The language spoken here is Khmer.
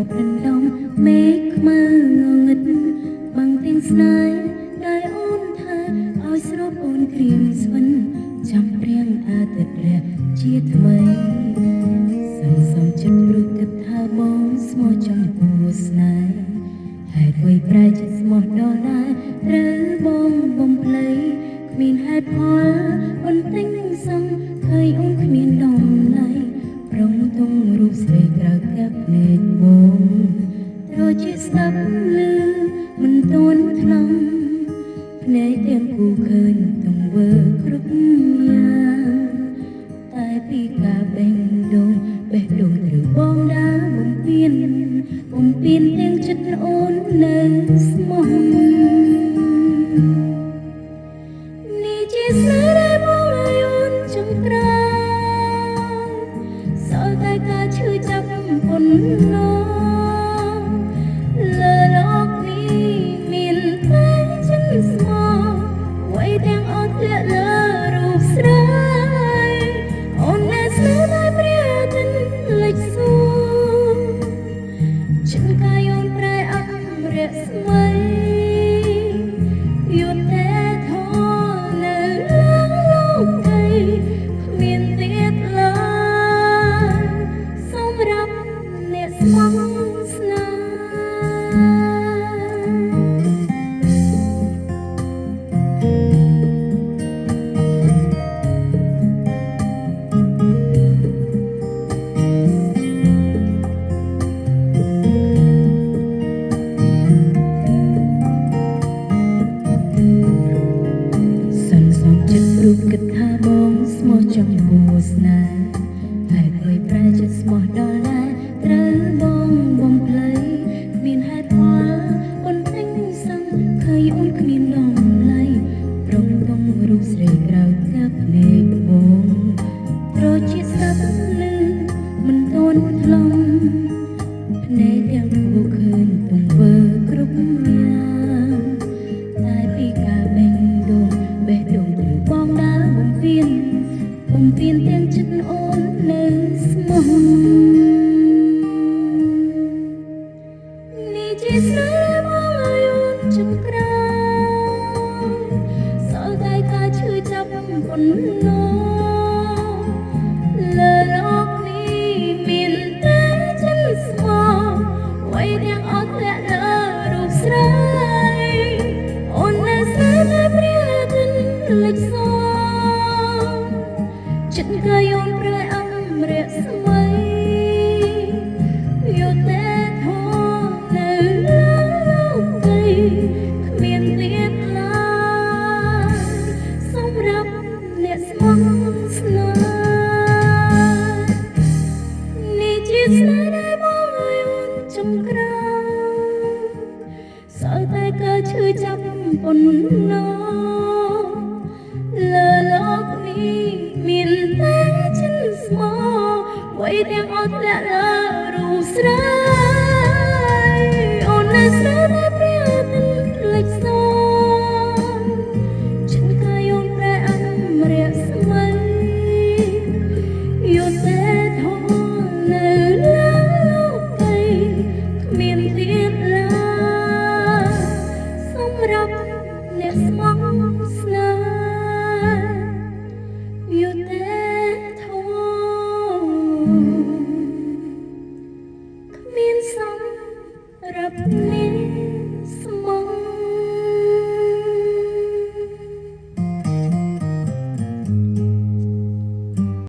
រំដំមេឃខ្មៅងឹតបាំងទាំងស្នេហ៍ដែលអូនថាឲ្យស្របអូនក្រៀមស្វិនចាំព្រៀងអាទិត្យរះជាថ្មីសន្សំចិត្តព្រោះគិតថាបងស្មោះចំពោះស្នេហ៍ហេតុអ្វីប្រែចិត្តស្មោះដល់ដែរត្រូវបងបំភ្លៃគ្មានហេតុផលបន្ទិញសឹងឃើញអូនគ្មានដំណៃប្រងទងរូបស្រីក្រៅកាប់ភ្នែកបងត្រជាស្ដាប់ឮមិនទន់ថ្លង់ភ្នែកទាំងគូឃើញទង្វើគ្រប់យ៉ាងតែពីការបេះដូងត្រូវបងដើរបំពេញទាំងចិត្តអូននៅស្មោះនេះជាស្នេហ៍ដែលបងឲ្យអូនចង្ក្រានសល់តែការឈឺចាប់ប៉ុណ្ណោះលើលោកនេះមានតែចិត្តស្មោះអ្វីទាំងអត់ធ្លាក់លើរូបស្រីអូននៅស្នេហ៍តែព្រះអាទិត្យលេចសួរចិនកាយអូនប្រែអមរស្មីយុទ្ធតែធរនៅលើលោកីគ្មានទៀតឡើយសម្រាប់អ្នកស្មោះស្នេហ៍រូបគិតថាបងស្មោះចំពោះស្នេហ៍ហេតុអ្វីប្រែចិត្តស្មោះដល់ដែរត្រូវបងបំភ្លៃគ្មានហេតុផលបន្ទិញសឹងឃើញអូនគ្មានដំឡៃប្រងទងរូបស្រីក្រៅកាប់ភ្នែកបងត្រជាស្ដាប់ឮមិនទន់ថ្លង់ភ្នែកទាំងគូឃើញទង្វើគ្រប់យ៉ាងតែពីការបេះដូងត្រូវបងដើរបំពេញទាំងចិត្តអូននៅស្មោះនេះជាស្នេហ៍បងឲ្យអូនចង្ក្រានសល់តែការឈឺចាប់ប៉ុណ្ណោះលើលោកនេះមានតែចិត្តស្មោះអ្វីទាំងអត់ធ្លាក់លើរូបស្រីអូននៅស្នេហ៍តែព្រះអាទិត្យលេចសួរចិត្តកាយអូនប្រែអមរស្មីយកតែធរនៅលើលោកីគ្មានទៀតឡើយសម្រាប់អ្នកស្មោះស្នេហ៍នេះជាស្នេហ៍ដែលបងឲ្យអូនចង្ក្រានសល់តែការឈឺចាប់ប៉ុណ្ណោះលើលោកនេះមានតែចិត្តស្មោះអ្វីទាំងអត់ធ្លាក់លើរូបស្រីអូននៅស្នេហ៍តែព្រះអាទិត្យលេចសួរចិនកាយអូនប្រែអមរស្មីយុទ្ធតែធរនៅលើលោកីគ្មានទៀតឡើយសម្រាប់អ្នកស្មោះស្នេហ៍